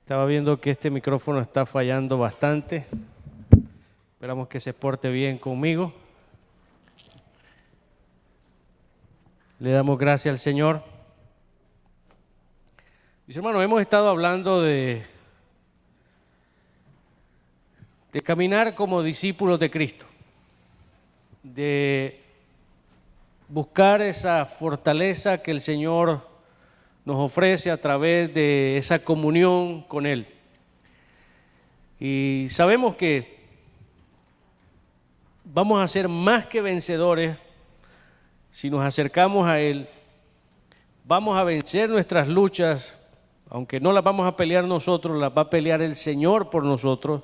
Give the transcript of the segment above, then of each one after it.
Estaba viendo que este micrófono está fallando bastante. Esperamos que se porte bien conmigo. Le damos gracias al Señor. Mis hermanos, hemos estado hablando de caminar como discípulos de Cristo, de buscar esa fortaleza que el Señor nos ofrece a través de esa comunión con Él. Y sabemos que vamos a ser más que vencedores si nos acercamos a Él. Vamos a vencer nuestras luchas, aunque no las vamos a pelear nosotros, las va a pelear el Señor por nosotros.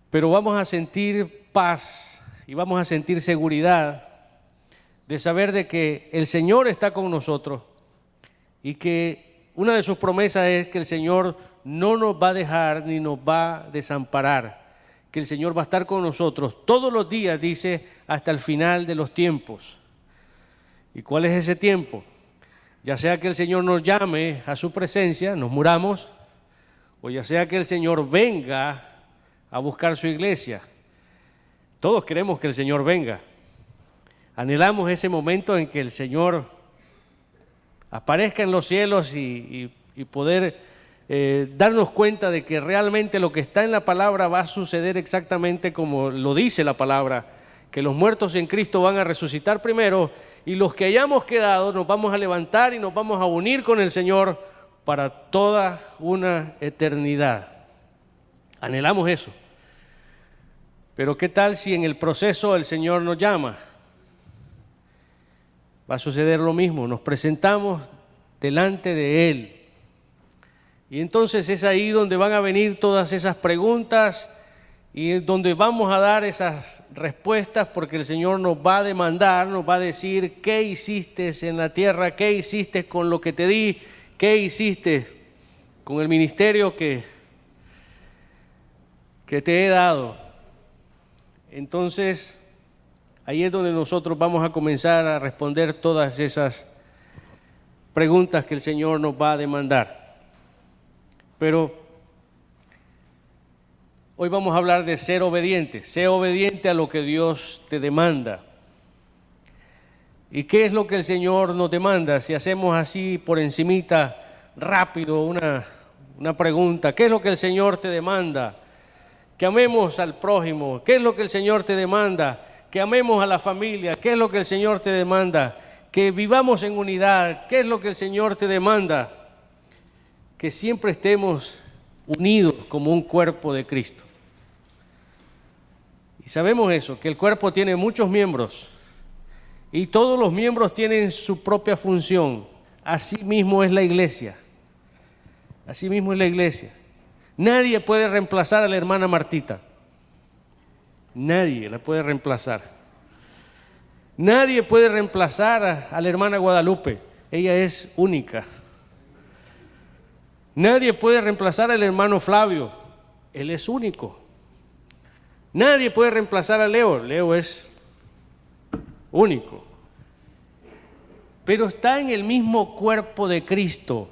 Pero vamos a sentir paz y vamos a sentir seguridad de saber de que el Señor está con nosotros y que una de sus promesas es que el Señor no nos va a dejar ni nos va a desamparar, que el Señor va a estar con nosotros todos los días, dice, hasta el final de los tiempos. ¿Y cuál es ese tiempo? Ya sea que el Señor nos llame a su presencia, nos muramos, o ya sea que el Señor venga a buscar su iglesia. Todos queremos que el Señor venga. Anhelamos ese momento en que el Señor aparezca en los cielos y poder darnos cuenta de que realmente lo que está en la palabra va a suceder exactamente como lo dice la palabra, que los muertos en Cristo van a resucitar primero y los que hayamos quedado nos vamos a levantar y nos vamos a unir con el Señor para toda una eternidad. Anhelamos eso. Pero ¿qué tal si en el proceso el Señor nos llama? Va a suceder lo mismo, nos presentamos delante de Él. Y entonces es ahí donde van a venir todas esas preguntas y donde vamos a dar esas respuestas, porque el Señor nos va a demandar, nos va a decir qué hiciste en la tierra, qué hiciste con lo que te di, qué hiciste con el ministerio que te he dado. Entonces, ahí es donde nosotros vamos a comenzar a responder todas esas preguntas que el Señor nos va a demandar. Pero hoy vamos a hablar de ser obediente. Sé obediente a lo que Dios te demanda. ¿Y qué es lo que el Señor nos demanda? Si hacemos así por encimita, rápido, una pregunta. ¿Qué es lo que el Señor te demanda? Que amemos al prójimo. ¿Qué es lo que el Señor te demanda? Que amemos a la familia. ¿Qué es lo que el Señor te demanda? Que vivamos en unidad. ¿Qué es lo que el Señor te demanda? Que siempre estemos unidos como un cuerpo de Cristo. Y sabemos eso, que el cuerpo tiene muchos miembros y todos los miembros tienen su propia función. Así mismo es la iglesia. Así mismo es la iglesia. Nadie puede reemplazar a la hermana Martita. Nadie la puede reemplazar. Nadie puede reemplazar a la hermana Guadalupe. Ella es única. Nadie puede reemplazar al hermano Flavio. Él es único. Nadie puede reemplazar a Leo. Leo es único. Pero está en el mismo cuerpo de Cristo.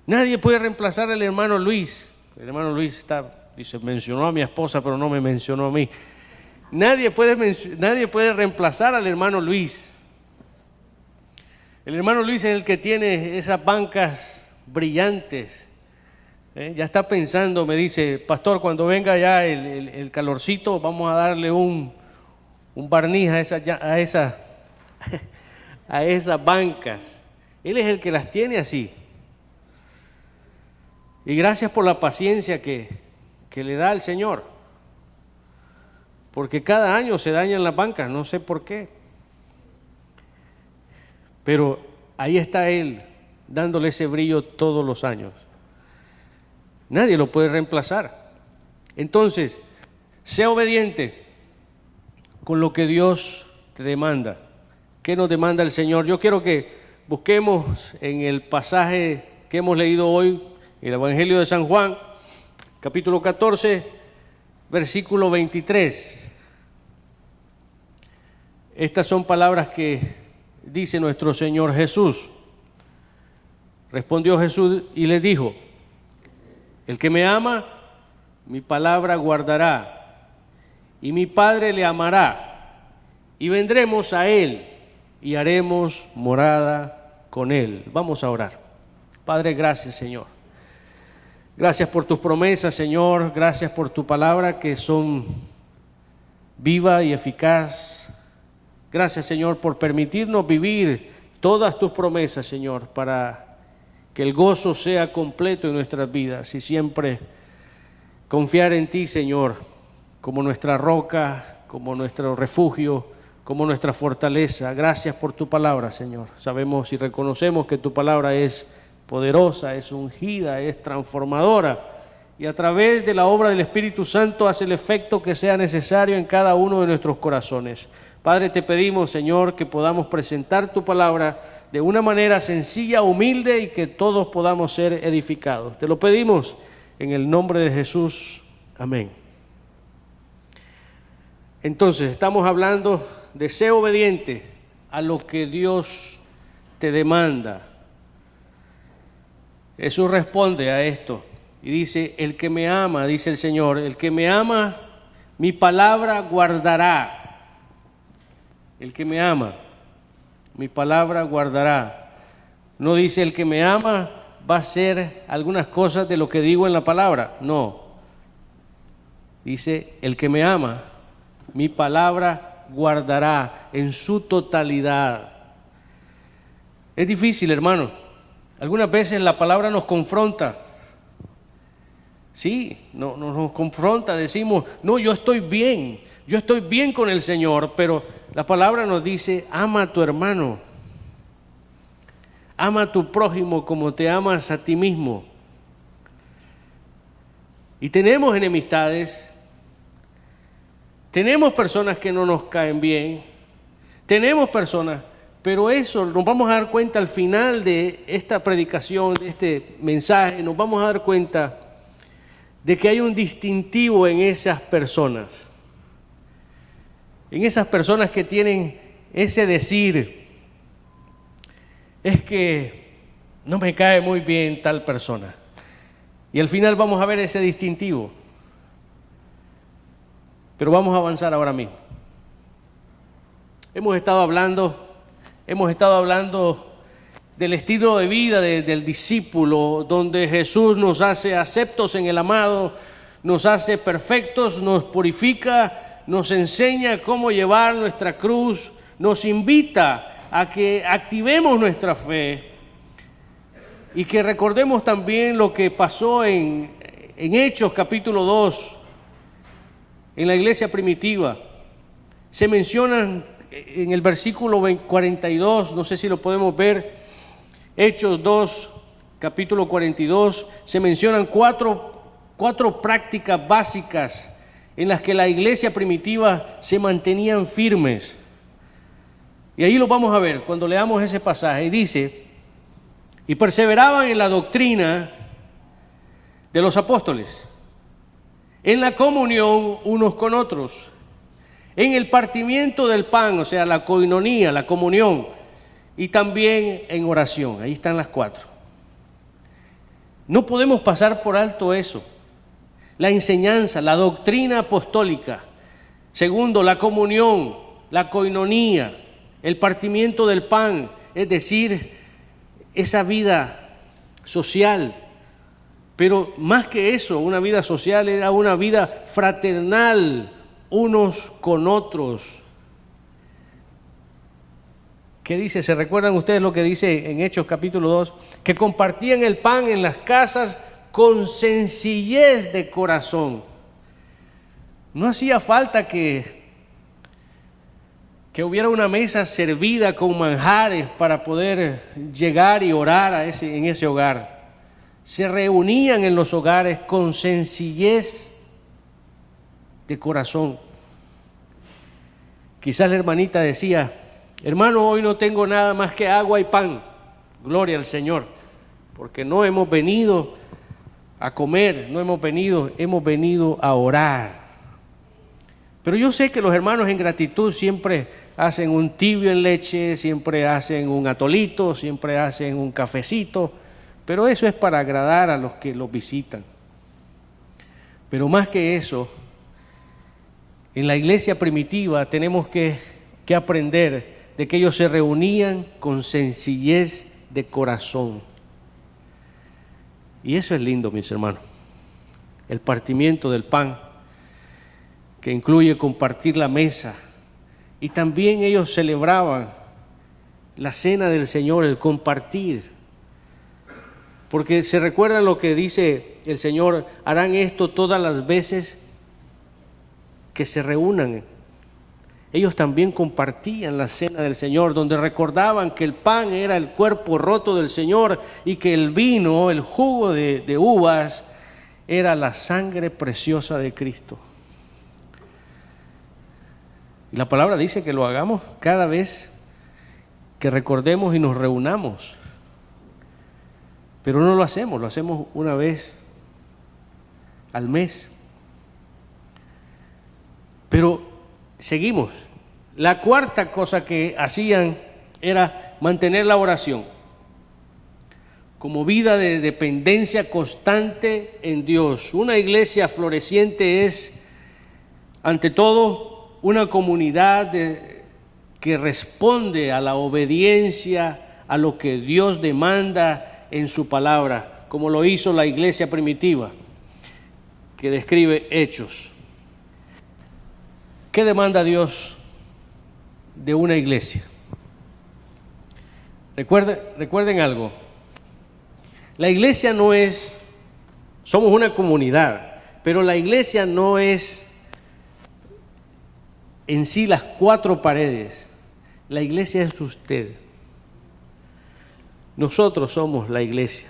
Nadie puede reemplazar al hermano Luis. El hermano Luis dice, mencionó a mi esposa, pero no me mencionó a mí. Nadie puede reemplazar al hermano Luis. El hermano Luis es el que tiene esas bancas brillantes. Ya está pensando, me dice, pastor, cuando venga ya el calorcito, vamos a darle un barniz a esas bancas. Él es el que las tiene así. Y gracias por la paciencia que le da al Señor. Porque cada año se dañan las bancas, no sé por qué. Pero ahí está Él, dándole ese brillo todos los años. Nadie lo puede reemplazar. Entonces, sea obediente con lo que Dios te demanda. ¿Qué nos demanda el Señor? Yo quiero que busquemos en el pasaje que hemos leído hoy, el Evangelio de San Juan, capítulo 14, versículo 23. Estas son palabras que dice nuestro Señor Jesús. Respondió Jesús y les dijo: el que me ama, mi palabra guardará, y mi Padre le amará, y vendremos a él y haremos morada con él. Vamos a orar. Padre, gracias, Señor. Gracias por tus promesas, Señor. Gracias por tu palabra, que son viva y eficaz. Gracias, Señor, por permitirnos vivir todas tus promesas, Señor, para que el gozo sea completo en nuestras vidas y siempre confiar en ti, Señor, como nuestra roca, como nuestro refugio, como nuestra fortaleza. Gracias por tu palabra, Señor. Sabemos y reconocemos que tu palabra es poderosa, es ungida, es transformadora, y a través de la obra del Espíritu Santo hace el efecto que sea necesario en cada uno de nuestros corazones. Padre, te pedimos, Señor, que podamos presentar tu palabra de una manera sencilla, humilde, y que todos podamos ser edificados. Te lo pedimos en el nombre de Jesús. Amén. Entonces, estamos hablando de ser obediente a lo que Dios te demanda. Jesús responde a esto y dice: el que me ama, dice el Señor, el que me ama, mi palabra guardará. El que me ama, mi palabra guardará. No dice el que me ama va a hacer algunas cosas de lo que digo en la palabra. No. Dice el que me ama, mi palabra guardará en su totalidad. Es difícil, hermano. Algunas veces la palabra nos confronta. Sí, nos confronta, decimos: no, yo estoy bien con el Señor, pero la palabra nos dice: ama a tu hermano, ama a tu prójimo como te amas a ti mismo. Y tenemos enemistades, tenemos personas que no nos caen bien, tenemos personas, pero eso nos vamos a dar cuenta al final de esta predicación, de este mensaje, nos vamos a dar cuenta de que hay un distintivo en esas personas que tienen ese decir: es que no me cae muy bien tal persona. Y al final vamos a ver ese distintivo. Pero vamos a avanzar ahora mismo. Hemos estado hablando del estilo de vida del discípulo, donde Jesús nos hace aceptos en el amado, nos hace perfectos, nos purifica, nos enseña cómo llevar nuestra cruz, nos invita a que activemos nuestra fe y que recordemos también lo que pasó en Hechos capítulo 2, en la iglesia primitiva. Se mencionan en el versículo 42, no sé si lo podemos ver, Hechos 2, capítulo 42, se mencionan cuatro prácticas básicas en las que la iglesia primitiva se mantenían firmes. Y ahí lo vamos a ver cuando leamos ese pasaje. Y dice: y perseveraban en la doctrina de los apóstoles, en la comunión unos con otros, en el partimiento del pan, o sea, la koinonía, la comunión, y también en oración. Ahí están las cuatro. No podemos pasar por alto eso. La enseñanza, la doctrina apostólica. Segundo, la comunión, la koinonía, el partimiento del pan, es decir, esa vida social. Pero más que eso, una vida social era una vida fraternal, unos con otros. ¿Qué dice? ¿Se recuerdan ustedes lo que dice en Hechos capítulo 2? Que compartían el pan en las casas con sencillez de corazón. No hacía falta que hubiera una mesa servida con manjares para poder llegar y orar en ese hogar. Se reunían en los hogares con sencillez de corazón. Quizás la hermanita decía: hermano, hoy no tengo nada más que agua y pan. Gloria al Señor, porque no hemos venido a comer, hemos venido a orar. Pero yo sé que los hermanos en gratitud siempre hacen un tibio en leche, siempre hacen un atolito, siempre hacen un cafecito. pero eso es para agradar a los que los visitan. Pero más que eso, en la iglesia primitiva tenemos que aprender de que ellos se reunían con sencillez de corazón. Y eso es lindo, mis hermanos. El partimiento del pan, que incluye compartir la mesa. Y también ellos celebraban la cena del Señor, el compartir. Porque se recuerdan lo que dice el Señor: harán esto todas las veces que se reúnan. Ellos también compartían la cena del Señor, donde recordaban que el pan era el cuerpo roto del Señor y que el vino, el jugo de uvas, era la sangre preciosa de Cristo. Y la palabra dice que lo hagamos cada vez que recordemos y nos reunamos. Pero no lo hacemos una vez al mes. Pero seguimos. La cuarta cosa que hacían era mantener la oración como vida de dependencia constante en Dios. Una iglesia floreciente es, ante todo, una comunidad que responde a la obediencia a lo que Dios demanda en su palabra, como lo hizo la iglesia primitiva, que describe Hechos. ¿Qué demanda Dios de una iglesia? Recuerden algo. La iglesia no es, somos una comunidad, pero la iglesia no es en sí las cuatro paredes. La iglesia es usted. Nosotros somos la iglesia.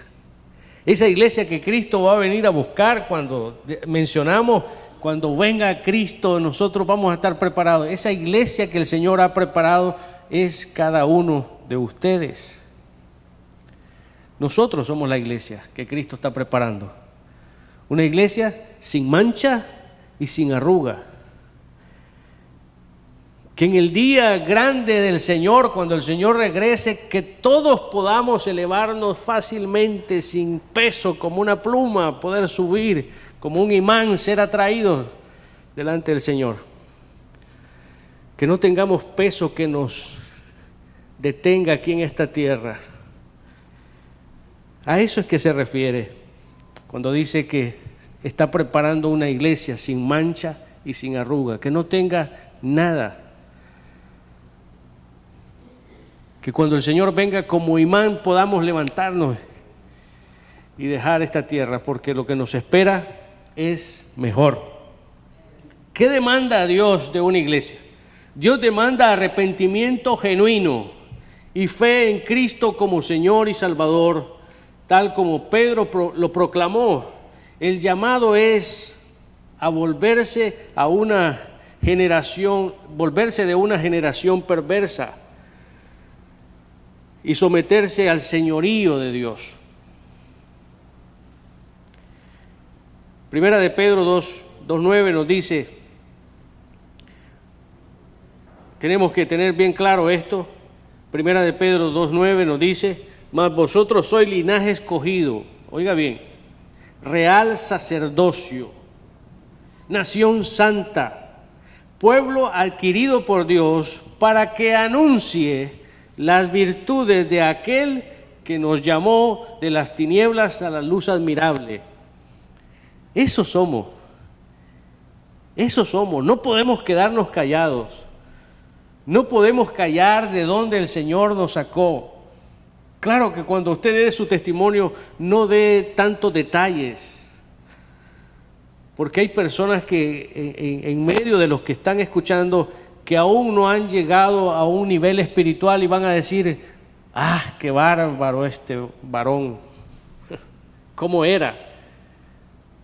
Esa iglesia que Cristo va a venir a buscar cuando mencionamos, cuando venga Cristo, nosotros vamos a estar preparados. Esa iglesia que el Señor ha preparado es cada uno de ustedes. Nosotros somos la iglesia que Cristo está preparando. Una iglesia sin mancha y sin arruga. Que en el día grande del Señor, cuando el Señor regrese, que todos podamos elevarnos fácilmente, sin peso, como una pluma, poder subir, como un imán, ser atraídos delante del Señor. Que no tengamos peso que nos detenga aquí en esta tierra. A eso es que se refiere cuando dice que está preparando una iglesia sin mancha y sin arruga, que no tenga nada. Que cuando el Señor venga como imán podamos levantarnos y dejar esta tierra, porque lo que nos espera es mejor. ¿Qué demanda Dios de una iglesia? Dios demanda arrepentimiento genuino y fe en Cristo como Señor y Salvador, tal como Pedro lo proclamó. El llamado es a volverse de una generación perversa y someterse al señorío de Dios. Primera de Pedro 2:9 nos dice, tenemos que tener bien claro esto. Primera de Pedro 2:9 nos dice: mas vosotros sois linaje escogido, oiga bien, real sacerdocio, nación santa, pueblo adquirido por Dios, para que anuncie las virtudes de aquel que nos llamó de las tinieblas a la luz admirable. Eso somos, no podemos quedarnos callados, no podemos callar de dónde el Señor nos sacó. Claro que cuando usted dé su testimonio, no dé tantos detalles, porque hay personas que en medio de los que están escuchando, que aún no han llegado a un nivel espiritual y van a decir: ¡ah, qué bárbaro este varón! ¿Cómo era?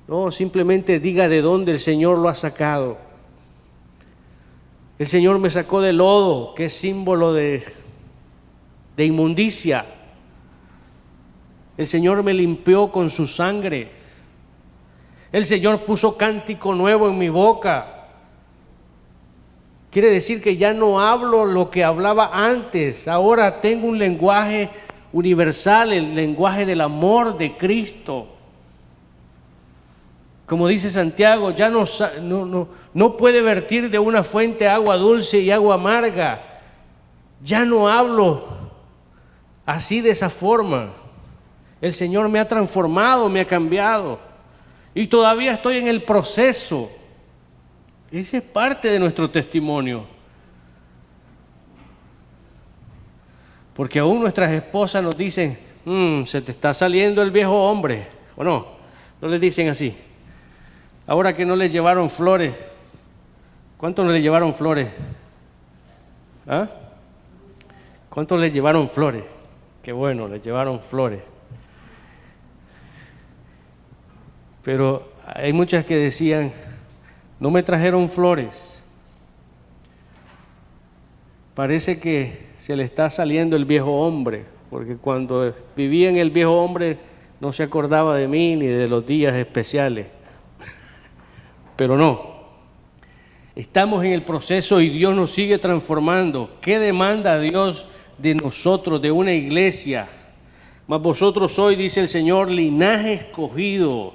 No, simplemente diga de dónde el Señor lo ha sacado. El Señor me sacó del lodo, que es símbolo de inmundicia. El Señor me limpió con su sangre. El Señor puso cántico nuevo en mi boca. Quiere decir que ya no hablo lo que hablaba antes. Ahora tengo un lenguaje universal, el lenguaje del amor de Cristo. Como dice Santiago, ya no puede vertir de una fuente agua dulce y agua amarga. Ya no hablo así de esa forma. El Señor me ha transformado, me ha cambiado. Y todavía estoy en el proceso. Ese es parte de nuestro testimonio. Porque aún nuestras esposas nos dicen, se te está saliendo el viejo hombre. ¿O no? No les dicen así. Ahora que no les llevaron flores. ¿Cuántos no les llevaron flores? ¿Ah? ¿Cuántos les llevaron flores? Qué bueno, les llevaron flores. Pero hay muchas que decían, no me trajeron flores. Parece que se le está saliendo el viejo hombre, porque cuando vivía en el viejo hombre no se acordaba de mí ni de los días especiales. Pero no, estamos en el proceso y Dios nos sigue transformando. ¿Qué demanda Dios de nosotros, de una iglesia? Mas vosotros sois, dice el Señor, linaje escogido.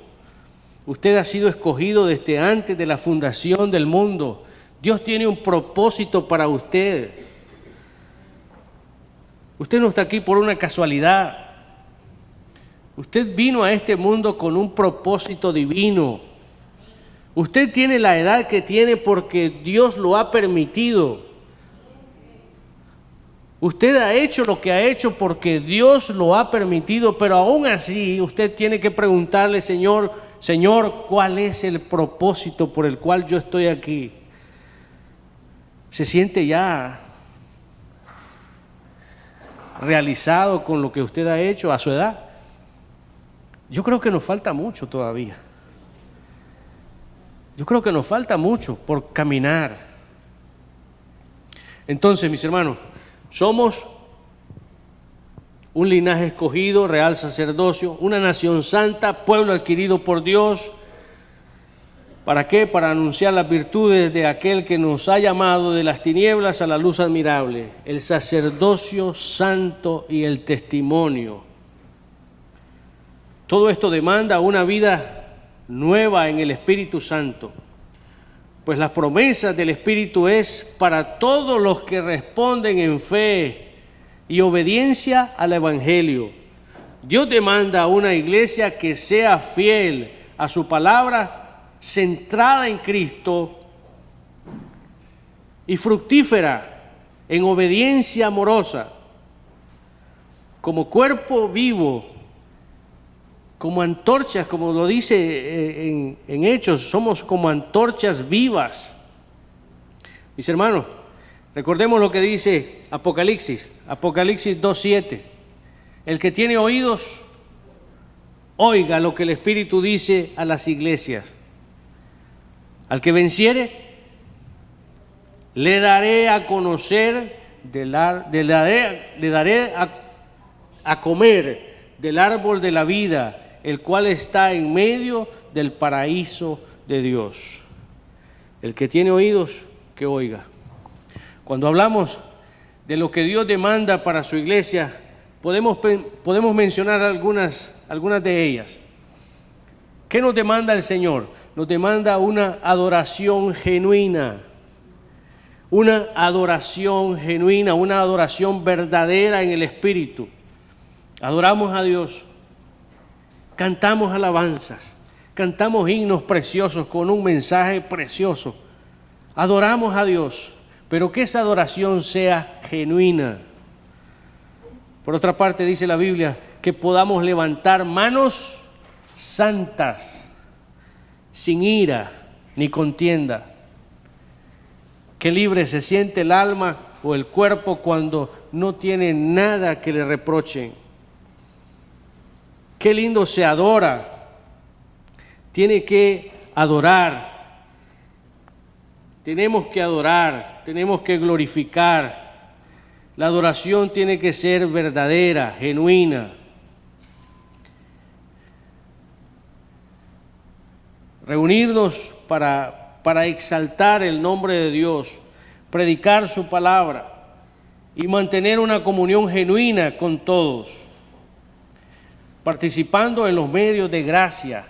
Usted ha sido escogido desde antes de la fundación del mundo. Dios tiene un propósito para usted. Usted no está aquí por una casualidad. Usted vino a este mundo con un propósito divino. Usted tiene la edad que tiene porque Dios lo ha permitido. Usted ha hecho lo que ha hecho porque Dios lo ha permitido, pero aún así usted tiene que preguntarle, Señor, ¿cuál es el propósito por el cual yo estoy aquí? ¿Se siente ya realizado con lo que usted ha hecho a su edad? Yo creo que nos falta mucho todavía. Yo creo que nos falta mucho por caminar. Entonces, mis hermanos, somos un linaje escogido, real sacerdocio, una nación santa, pueblo adquirido por Dios. ¿Para qué? Para anunciar las virtudes de aquel que nos ha llamado de las tinieblas a la luz admirable, el sacerdocio santo y el testimonio. Todo esto demanda una vida nueva en el Espíritu Santo, pues las promesas del Espíritu es para todos los que responden en fe y obediencia al Evangelio. Dios demanda a una iglesia que sea fiel a su palabra, centrada en Cristo y fructífera en obediencia amorosa, como cuerpo vivo, como antorchas, como lo dice en Hechos, somos como antorchas vivas. Mis hermanos, recordemos lo que dice Apocalipsis 2:7. El que tiene oídos, oiga lo que el Espíritu dice a las iglesias. Al que venciere, le daré a conocer, le daré a comer del árbol de la vida, el cual está en medio del paraíso de Dios. El que tiene oídos, que oiga. Cuando hablamos de lo que Dios demanda para su iglesia, podemos mencionar algunas de ellas. ¿Qué nos demanda el Señor? Nos demanda una adoración genuina, una adoración verdadera en el Espíritu. Adoramos a Dios, cantamos alabanzas, cantamos himnos preciosos con un mensaje precioso. Adoramos a Dios, pero que esa adoración sea genuina. Por otra parte, dice la Biblia que podamos levantar manos santas, sin ira ni contienda. Qué libre se siente el alma o el cuerpo cuando no tiene nada que le reprochen. Qué lindo se adora. Tiene que adorar. Tenemos que adorar, tenemos que glorificar. La adoración tiene que ser verdadera, genuina. Reunirnos para exaltar el nombre de Dios, predicar su palabra y mantener una comunión genuina con todos. participando en los medios de gracia.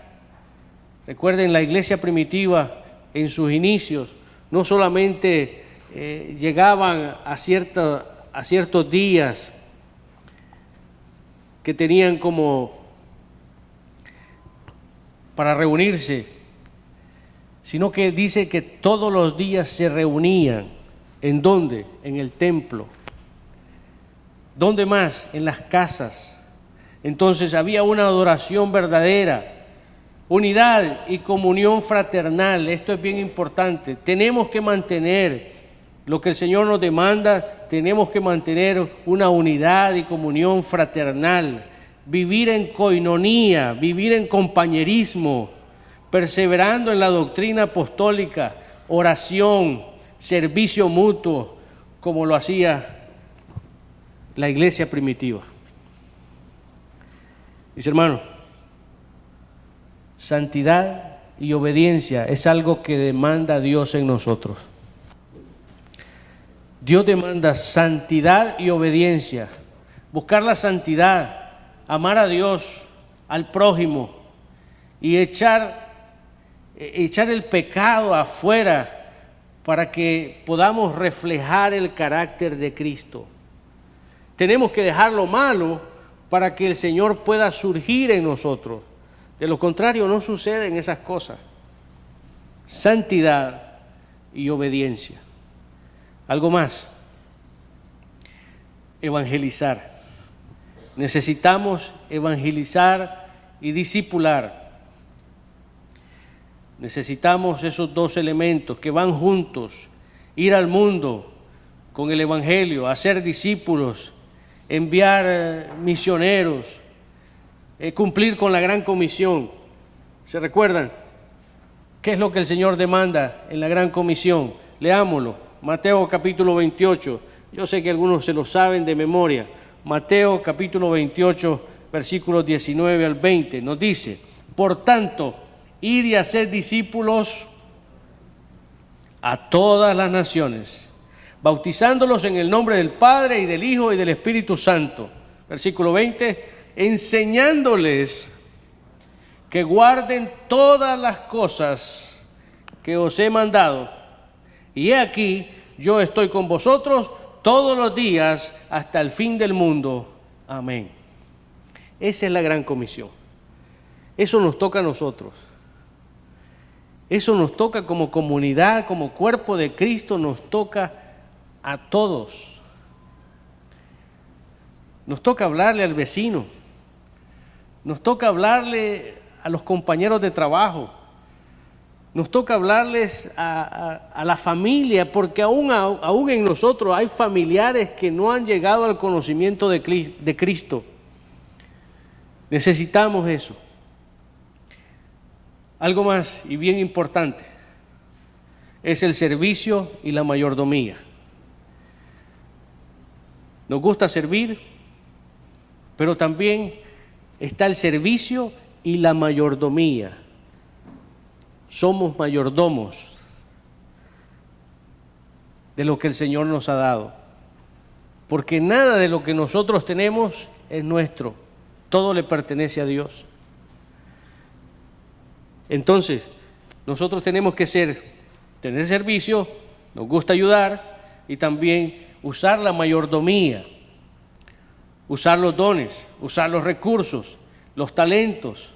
Recuerden, la iglesia primitiva en sus inicios no solamente llegaban a ciertos días que tenían como para reunirse, sino que dice que todos los días se reunían. ¿En dónde? En el templo. ¿Dónde más? En las casas. Entonces había una adoración verdadera, unidad y comunión fraternal. Esto es bien importante. Tenemos que mantener lo que el Señor nos demanda, tenemos que mantener una unidad y comunión fraternal, vivir en coinonía, vivir en compañerismo, perseverando en la doctrina apostólica, oración, servicio mutuo, como lo hacía la iglesia primitiva. Mis hermanos, santidad y obediencia es algo que demanda Dios en nosotros. Dios demanda santidad y obediencia, buscar la santidad, amar a Dios, al prójimo y echar el pecado afuera para que podamos reflejar el carácter de Cristo. Tenemos que dejar lo malo para que el Señor pueda surgir en nosotros. De lo contrario, no suceden esas cosas. Santidad y obediencia. Algo más. Evangelizar. Necesitamos evangelizar y discipular. Necesitamos esos dos elementos que van juntos. Ir al mundo con el Evangelio, hacer discípulos, enviar misioneros, cumplir con la gran comisión. ¿Se recuerdan? ¿Qué es lo que el Señor demanda en la gran comisión? Leámoslo. Mateo capítulo 28. Yo sé que algunos se lo saben de memoria. Mateo capítulo 28, versículos 19 al 20. Nos dice: por tanto, id y haced discípulos a todas las naciones, bautizándolos en el nombre del Padre y del Hijo y del Espíritu Santo. Versículo 20, enseñándoles que guarden todas las cosas que os he mandado. Y he aquí, yo estoy con vosotros todos los días hasta el fin del mundo. Amén. Esa es la gran comisión. Eso nos toca a nosotros. Eso nos toca como comunidad, como cuerpo de Cristo, nos toca a todos. Nos toca hablarle al vecino, nos toca hablarle a los compañeros de trabajo, nos toca hablarles a la familia, porque aún en nosotros hay familiares que no han llegado al conocimiento de Cristo. Necesitamos eso. Algo más y bien importante es el servicio y la mayordomía. Nos gusta servir, pero también está el servicio y la mayordomía. Somos mayordomos de lo que el Señor nos ha dado, porque nada de lo que nosotros tenemos es nuestro, todo le pertenece a Dios. Entonces, nosotros tenemos que tener servicio, nos gusta ayudar y también usar la mayordomía, usar los dones, usar los recursos, los talentos,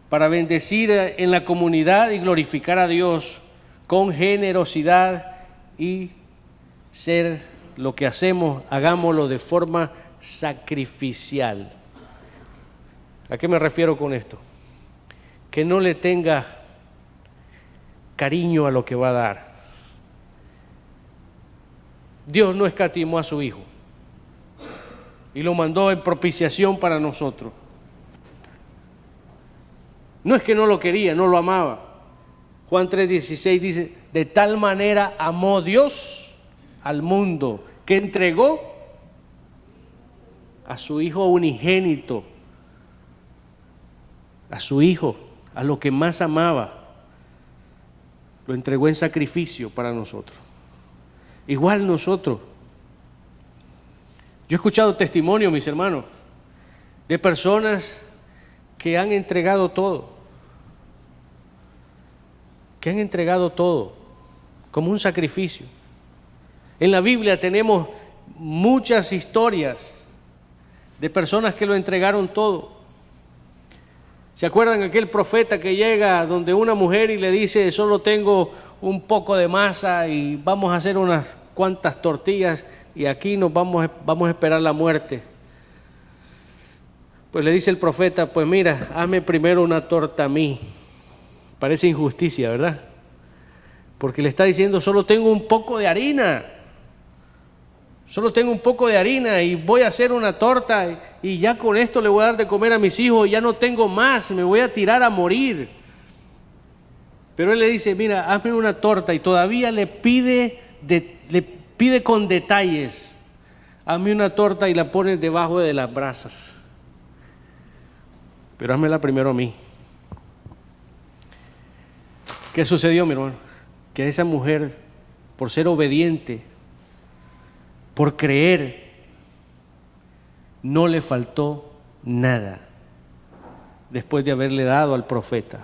para bendecir en la comunidad y glorificar a Dios con generosidad y ser lo que hacemos, hagámoslo de forma sacrificial. ¿A qué me refiero con esto? Que no le tenga cariño a lo que va a dar. Dios no escatimó a su Hijo y lo mandó en propiciación para nosotros. No es que no lo quería, no lo amaba. Juan 3:16 dice: de tal manera amó Dios al mundo que entregó a su Hijo unigénito, a su Hijo, a lo que más amaba, lo entregó en sacrificio para nosotros. Igual nosotros. Yo he escuchado testimonios, mis hermanos, de personas que han entregado todo, como un sacrificio. En la Biblia tenemos muchas historias de personas que lo entregaron todo. ¿Se acuerdan aquel profeta que llega donde una mujer y le dice, solo tengo un poco de masa y vamos a hacer unas cuantas tortillas y aquí nos vamos a esperar la muerte? Pues le dice el profeta, pues mira, hazme primero una torta a mí. Parece injusticia, ¿verdad? Porque le está diciendo, solo tengo un poco de harina. Solo tengo un poco de harina y voy a hacer una torta y ya con esto le voy a dar de comer a mis hijos, ya no tengo más, me voy a tirar a morir. Pero él le dice, mira, hazme una torta y todavía le pide con detalles. Hazme una torta y la pones debajo de las brasas. Pero házmela primero a mí. ¿Qué sucedió, mi hermano? Que esa mujer, por ser obediente, por creer, no le faltó nada después de haberle dado al profeta,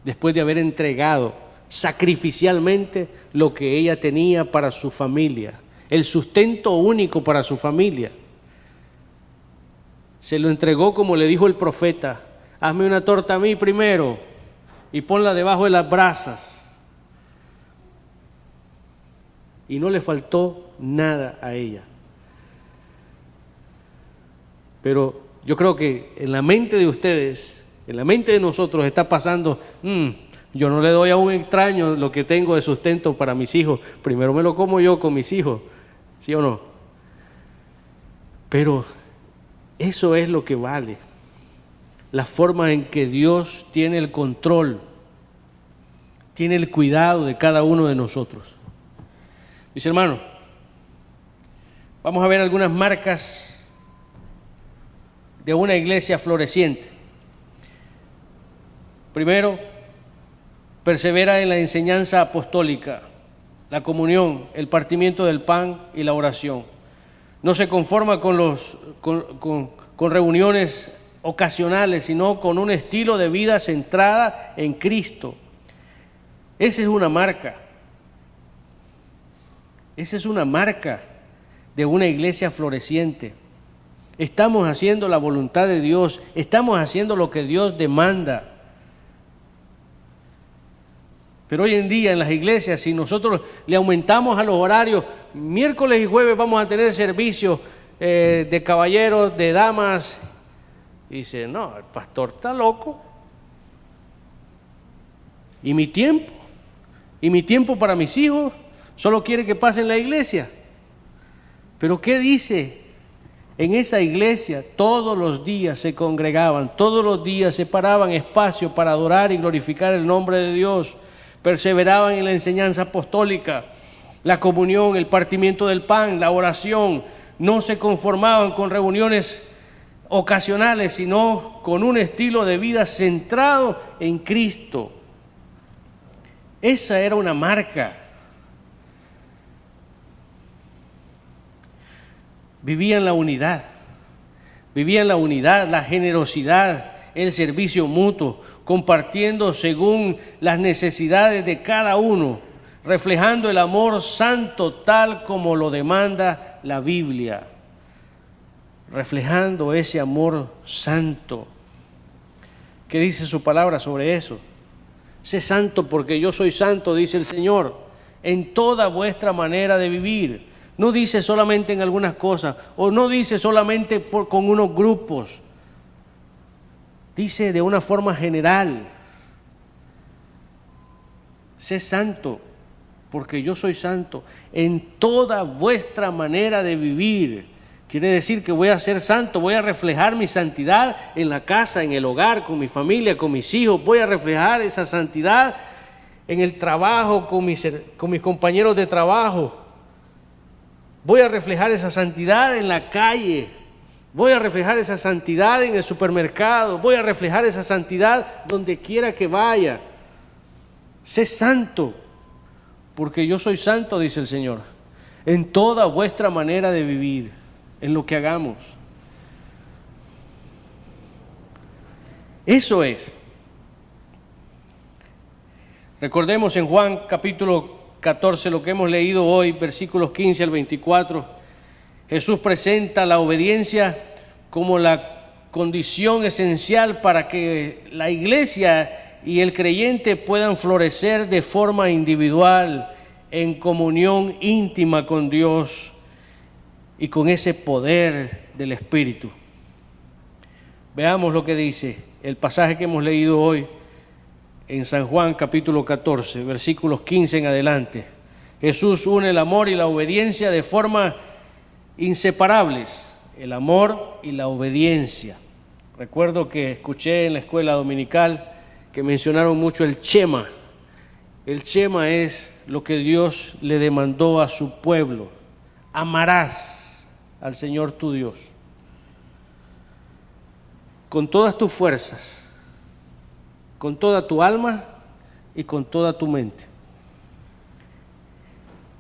después de haber entregado sacrificialmente lo que ella tenía para su familia, el sustento único para su familia. Se lo entregó como le dijo el profeta, hazme una torta a mí primero y ponla debajo de las brasas. Y no le faltó nada a ella. Pero yo creo que en la mente de ustedes, en la mente de nosotros está pasando, yo no le doy a un extraño lo que tengo de sustento para mis hijos, primero me lo como yo con mis hijos, ¿sí o no? Pero eso es lo que vale, la forma en que Dios tiene el control, tiene el cuidado de cada uno de nosotros. Mis hermanos, vamos a ver algunas marcas de una iglesia floreciente. Primero, persevera en la enseñanza apostólica, la comunión, el partimiento del pan y la oración. No se conforma con reuniones ocasionales, sino con un estilo de vida centrada en Cristo. Esa es una marca. Esa es una marca de una iglesia floreciente. Estamos haciendo la voluntad de Dios, estamos haciendo lo que Dios demanda. Pero hoy en día en las iglesias, si nosotros le aumentamos a los horarios, miércoles y jueves vamos a tener servicios de caballeros, de damas, y dice, no, el pastor está loco. ¿Y mi tiempo? ¿Y mi tiempo para mis hijos? Solo quiere que pase en la iglesia. Pero ¿qué dice? En esa iglesia todos los días se congregaban, todos los días separaban espacio para adorar y glorificar el nombre de Dios, perseveraban en la enseñanza apostólica, la comunión, el partimiento del pan, la oración, no se conformaban con reuniones ocasionales, sino con un estilo de vida centrado en Cristo. Esa era una marca. Vivían la unidad, la generosidad, el servicio mutuo, compartiendo según las necesidades de cada uno, reflejando el amor santo tal como lo demanda la Biblia, reflejando ese amor santo. ¿Qué dice su palabra sobre eso? Sé santo porque yo soy santo, dice el Señor, en toda vuestra manera de vivir. No dice solamente en algunas cosas, o no dice solamente con unos grupos. Dice de una forma general. Sé santo, porque yo soy santo, en toda vuestra manera de vivir. Quiere decir que voy a ser santo, voy a reflejar mi santidad en la casa, en el hogar, con mi familia, con mis hijos. Voy a reflejar esa santidad en el trabajo, con mis compañeros de trabajo. Voy a reflejar esa santidad en la calle, voy a reflejar esa santidad en el supermercado, voy a reflejar esa santidad donde quiera que vaya. Sé santo, porque yo soy santo, dice el Señor, en toda vuestra manera de vivir, en lo que hagamos. Eso es. Recordemos en Juan capítulo 14 lo que hemos leído hoy, versículos 15 al 24. Jesús presenta la obediencia como la condición esencial para que la iglesia y el creyente puedan florecer de forma individual, en comunión íntima con Dios y con ese poder del Espíritu. Veamos lo que dice el pasaje que hemos leído hoy en San Juan capítulo 14, versículos 15 en adelante. Jesús une el amor y la obediencia de forma inseparables, el amor y la obediencia. Recuerdo que escuché en la escuela dominical que mencionaron mucho el Shema. El Shema es lo que Dios le demandó a su pueblo. Amarás al Señor tu Dios con todas tus fuerzas, con toda tu alma y con toda tu mente.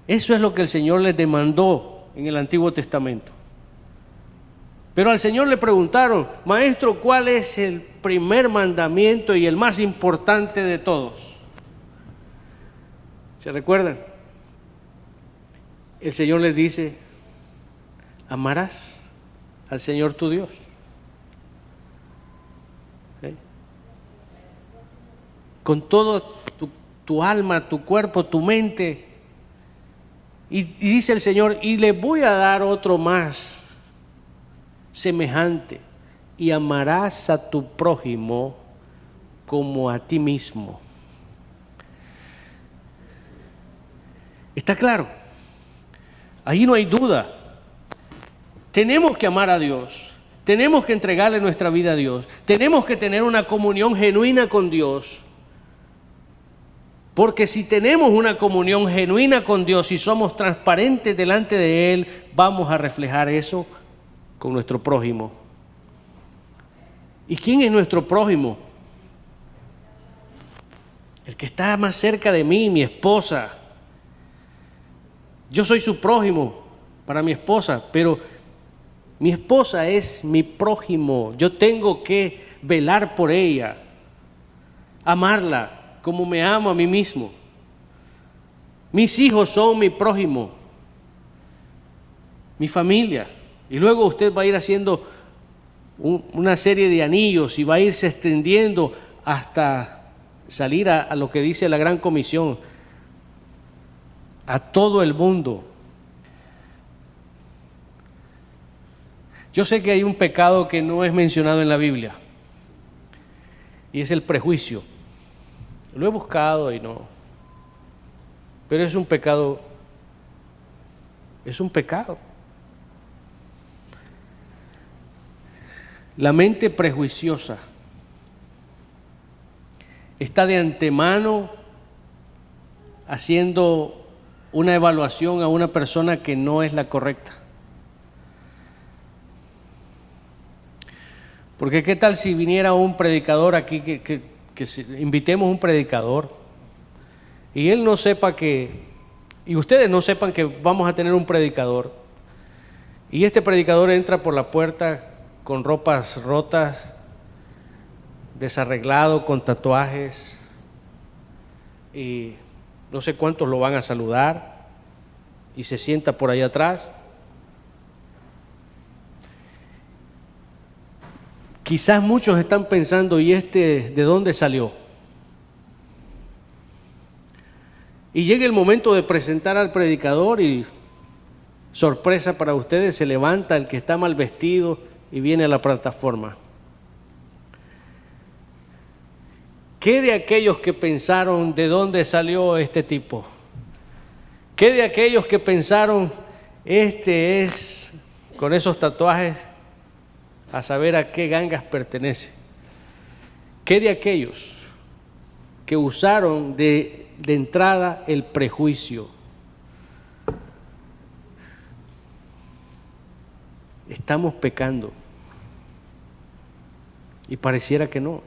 Eso es lo que el Señor les demandó en el Antiguo Testamento. Pero al Señor le preguntaron: Maestro, ¿cuál es el primer mandamiento y el más importante de todos? ¿Se recuerdan? El Señor les dice: amarás al Señor tu Dios. Con todo tu alma, tu cuerpo, tu mente. Y dice el Señor: y le voy a dar otro más semejante: y amarás a tu prójimo como a ti mismo. ¿Está claro? Ahí no hay duda. Tenemos que amar a Dios. Tenemos que entregarle nuestra vida a Dios. Tenemos que tener una comunión genuina con Dios. Porque si tenemos una comunión genuina con Dios y somos transparentes delante de Él, vamos a reflejar eso con nuestro prójimo. ¿Y quién es nuestro prójimo? El que está más cerca de mí, mi esposa. Yo soy su prójimo para mi esposa, pero mi esposa es mi prójimo. Yo tengo que velar por ella, amarla como me amo a mí mismo. Mis hijos son mi prójimo, mi familia. Y luego usted va a ir haciendo una serie de anillos y va a irse extendiendo hasta salir a lo que dice la Gran Comisión, a todo el mundo. Yo sé que hay un pecado que no es mencionado en la Biblia, y es el prejuicio. Lo he buscado y no. Pero es un pecado. Es un pecado. La mente prejuiciosa está de antemano haciendo una evaluación a una persona que no es la correcta. Porque qué tal si viniera un predicador aquí, que invitemos un predicador y él no sepa y ustedes no sepan que vamos a tener un predicador, y este predicador entra por la puerta con ropas rotas, desarreglado, con tatuajes, y no sé cuántos lo van a saludar, y se sienta por ahí atrás. Quizás muchos están pensando: ¿y este de dónde salió? Y llega el momento de presentar al predicador y, sorpresa para ustedes, se levanta el que está mal vestido y viene a la plataforma. ¿Qué de aquellos que pensaron: ¿de dónde salió este tipo? ¿Qué de aquellos que pensaron: este es con esos tatuajes, a saber a qué gangas pertenece? ¿Qué de aquellos que usaron de entrada el prejuicio? Estamos pecando y pareciera que no.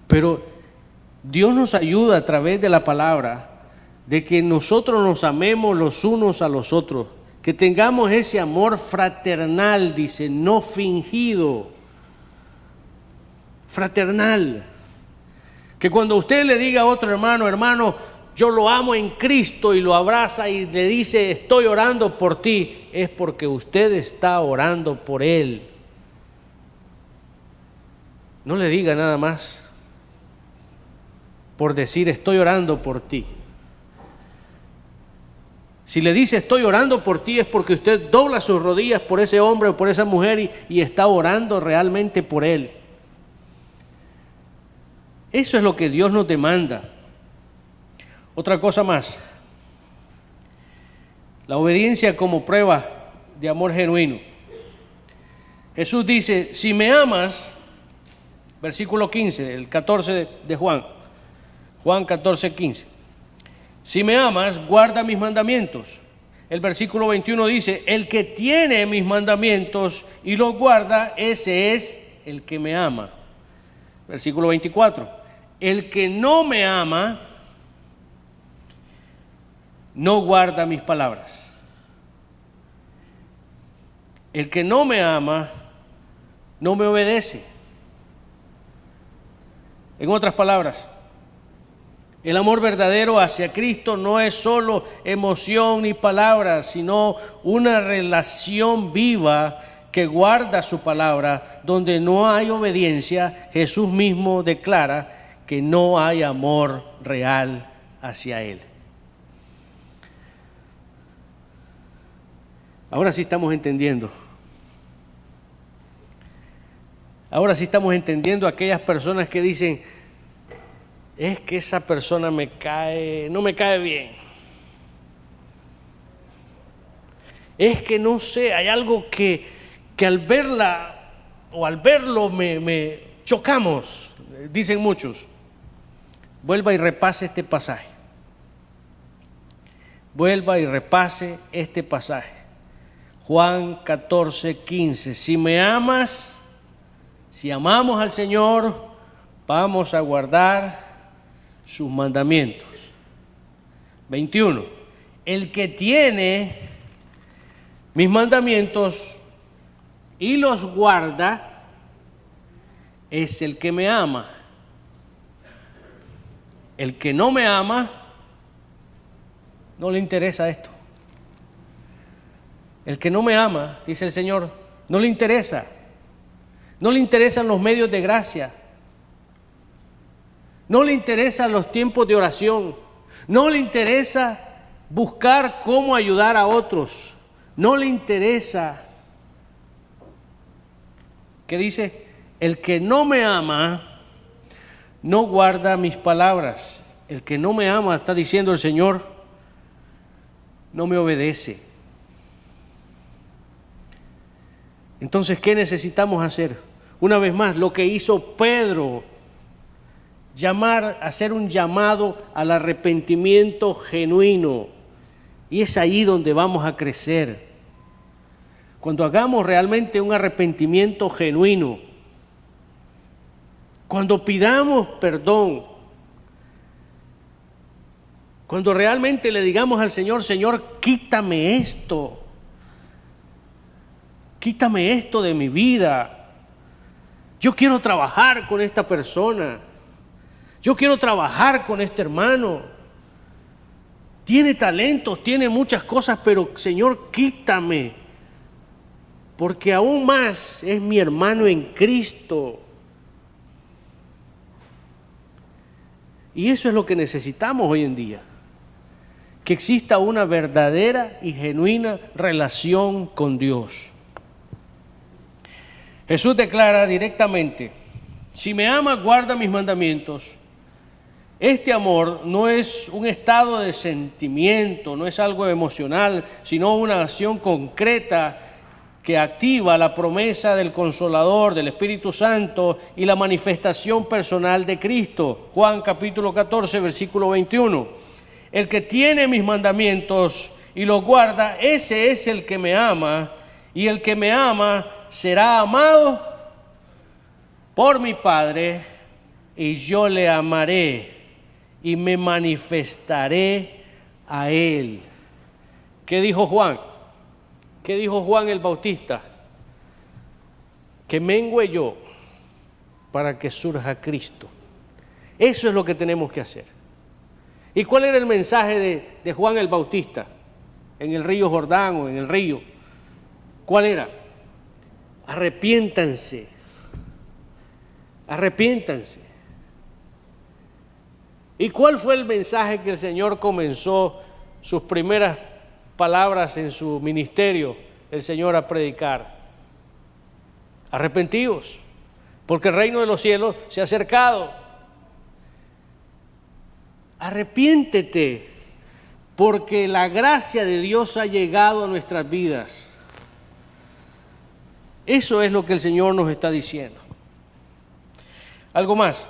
Pero Dios nos ayuda a través de la palabra de que nosotros nos amemos los unos a los otros, que tengamos ese amor fraternal, dice, no fingido. fraternal. Que cuando usted le diga a otro hermano, hermano, yo lo amo en Cristo, y lo abraza y le dice, estoy orando por ti, es porque usted está orando por él. No le diga nada más por decir, estoy orando por ti. Si le dice, estoy orando por ti, es porque usted dobla sus rodillas por ese hombre o por esa mujer y está orando realmente por él. Eso es lo que Dios nos demanda. Otra cosa más. La obediencia como prueba de amor genuino. Jesús dice, si me amas, versículo 15, el 14 de Juan 14, 15. Si me amas, guarda mis mandamientos. El versículo 21 dice, el que tiene mis mandamientos y los guarda, ese es el que me ama. Versículo 24, el que no me ama, no guarda mis palabras. El que no me ama, no me obedece. En otras palabras, el amor verdadero hacia Cristo no es solo emoción ni palabras, sino una relación viva que guarda su palabra. Donde no hay obediencia, Jesús mismo declara que no hay amor real hacia Él. Ahora sí estamos entendiendo. Ahora sí estamos entendiendo a aquellas personas que dicen, es que esa persona no me cae bien. Es que no sé, hay algo que al verla o al verlo me chocamos, dicen muchos. Vuelva y repase este pasaje. Vuelva y repase este pasaje. Juan 14, 15. Si me amas, si amamos al Señor, vamos a guardar sus mandamientos. 21. El que tiene mis mandamientos y los guarda es el que me ama. El que no me ama, no le interesa esto. El que no me ama, dice el Señor, no le interesa. No le interesan los medios de gracia. No le interesan los tiempos de oración. No le interesa buscar cómo ayudar a otros. No le interesa. ¿Qué dice? El que no me ama, no guarda mis palabras. El que no me ama, está diciendo el Señor, no me obedece. Entonces, ¿qué necesitamos hacer? Una vez más, lo que hizo Pedro, hacer un llamado al arrepentimiento genuino. Y es ahí donde vamos a crecer. Cuando hagamos realmente un arrepentimiento genuino, cuando pidamos perdón, cuando realmente le digamos al Señor, Señor, quítame esto de mi vida. Yo quiero trabajar con esta persona. Yo quiero trabajar con este hermano. Tiene talentos, tiene muchas cosas, pero Señor, quítame. Porque aún más es mi hermano en Cristo. Y eso es lo que necesitamos hoy en día. Que exista una verdadera y genuina relación con Dios. Jesús declara directamente, si me amas, guarda mis mandamientos. Este amor no es un estado de sentimiento, no es algo emocional, sino una acción concreta que activa la promesa del Consolador, del Espíritu Santo y la manifestación personal de Cristo. Juan capítulo 14, versículo 21. El que tiene mis mandamientos y los guarda, ese es el que me ama, y el que me ama será amado por mi Padre, y yo le amaré y me manifestaré a él. ¿Qué dijo Juan? ¿Qué dijo Juan el Bautista? Que mengüe yo para que surja Cristo. Eso es lo que tenemos que hacer. ¿Y cuál era el mensaje de Juan el Bautista en el río Jordán o en el río? ¿Cuál era? Arrepiéntanse. Arrepiéntanse. ¿Y cuál fue el mensaje que el Señor comenzó sus primeras palabras en su ministerio, el Señor, a predicar? Arrepentíos, porque el reino de los cielos se ha acercado. Arrepiéntete, porque la gracia de Dios ha llegado a nuestras vidas. Eso es lo que el Señor nos está diciendo. Algo más.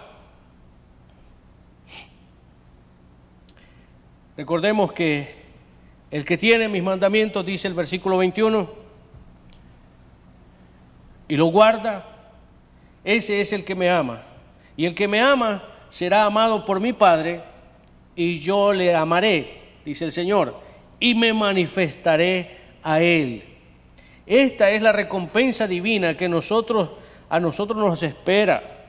Recordemos que el que tiene mis mandamientos, dice el versículo 21, y lo guarda, ese es el que me ama. Y el que me ama será amado por mi Padre, y yo le amaré, dice el Señor, y me manifestaré a él. Esta es la recompensa divina que a nosotros nos espera.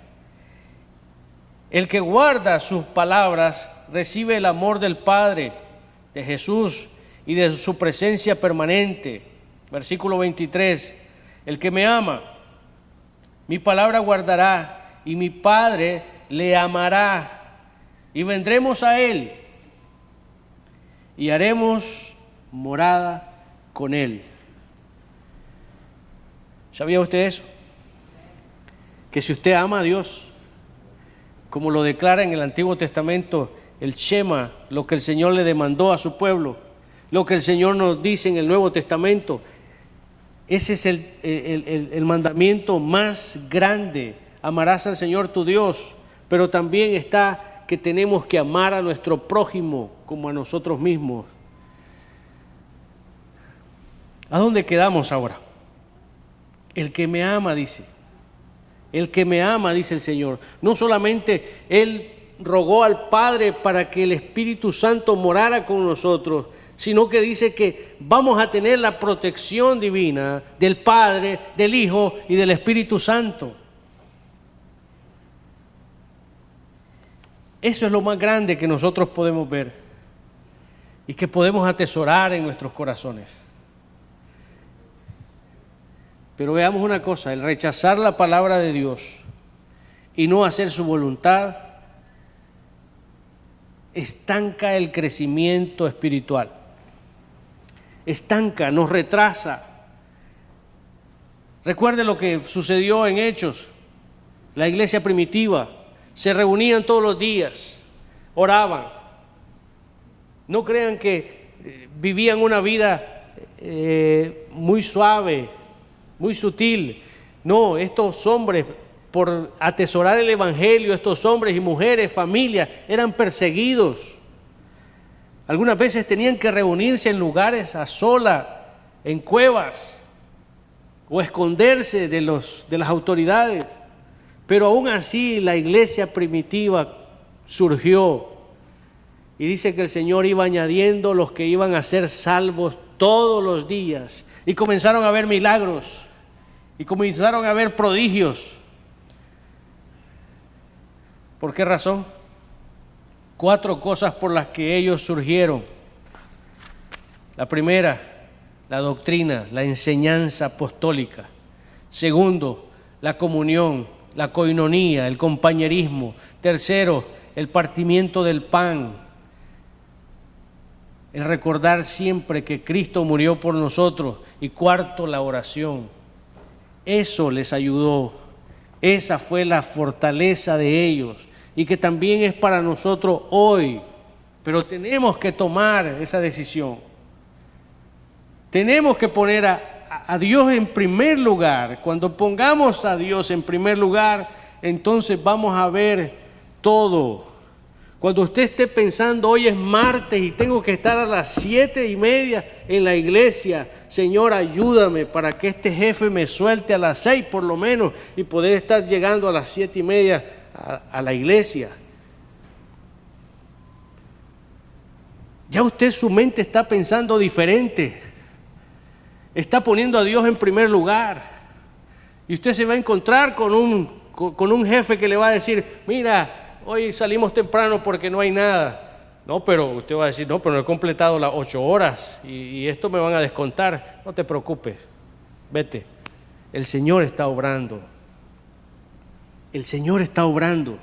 El que guarda sus palabras recibe el amor del Padre, de Jesús y de su presencia permanente. Versículo 23, el que me ama, mi palabra guardará, y mi Padre le amará, y vendremos a él, y haremos morada con él. ¿Sabía usted eso? Que si usted ama a Dios, como lo declara en el Antiguo Testamento el Shema, lo que el Señor le demandó a su pueblo, lo que el Señor nos dice en el Nuevo Testamento, ese es el mandamiento más grande. Amarás al Señor tu Dios, pero también está que tenemos que amar a nuestro prójimo como a nosotros mismos. ¿A dónde quedamos ahora? El que me ama, dice. El que me ama, dice el Señor. No solamente Él rogó al Padre para que el Espíritu Santo morara con nosotros, sino que dice que vamos a tener la protección divina del Padre, del Hijo y del Espíritu Santo. Eso es lo más grande que nosotros podemos ver y que podemos atesorar en nuestros corazones. Pero veamos una cosa, el rechazar la palabra de Dios y no hacer su voluntad estanca el crecimiento espiritual. Estanca, nos retrasa. Recuerde lo que sucedió en Hechos, la iglesia primitiva. Se reunían todos los días, oraban. No crean que vivían una vida muy suave, muy sutil. No, estos hombres, por atesorar el evangelio, estos hombres y mujeres, familias, eran perseguidos. Algunas veces tenían que reunirse en lugares a sola, en cuevas, o esconderse de las autoridades. Pero aún así la iglesia primitiva surgió. Y dice que el Señor iba añadiendo los que iban a ser salvos todos los días. Y comenzaron a haber milagros. Y comenzaron a haber prodigios. ¿Por qué razón? 4 cosas por las que ellos surgieron. La primera, la doctrina, la enseñanza apostólica. Segundo, la comunión, la coinonía, el compañerismo. Tercero, el partimiento del pan. El recordar siempre que Cristo murió por nosotros. Y cuarto, la oración. Eso les ayudó. Esa fue la fortaleza de ellos. Y que también es para nosotros hoy. Pero tenemos que tomar esa decisión. Tenemos que poner a Dios en primer lugar. Cuando pongamos a Dios en primer lugar, entonces vamos a ver todo. Cuando usted esté pensando, hoy es martes y tengo que estar a las 7:30 en la iglesia, Señor, ayúdame para que este jefe me suelte a las 6 por lo menos y poder estar llegando a las 7:30 a la iglesia. Ya usted, su mente está pensando diferente. Está poniendo a Dios en primer lugar. Y usted se va a encontrar con con un jefe que le va a decir, mira, hoy salimos temprano porque no hay nada. No, pero usted va a decir, no, pero no he completado las 8 horas y esto me van a descontar. No te preocupes, vete. El Señor está obrando. El Señor está obrando.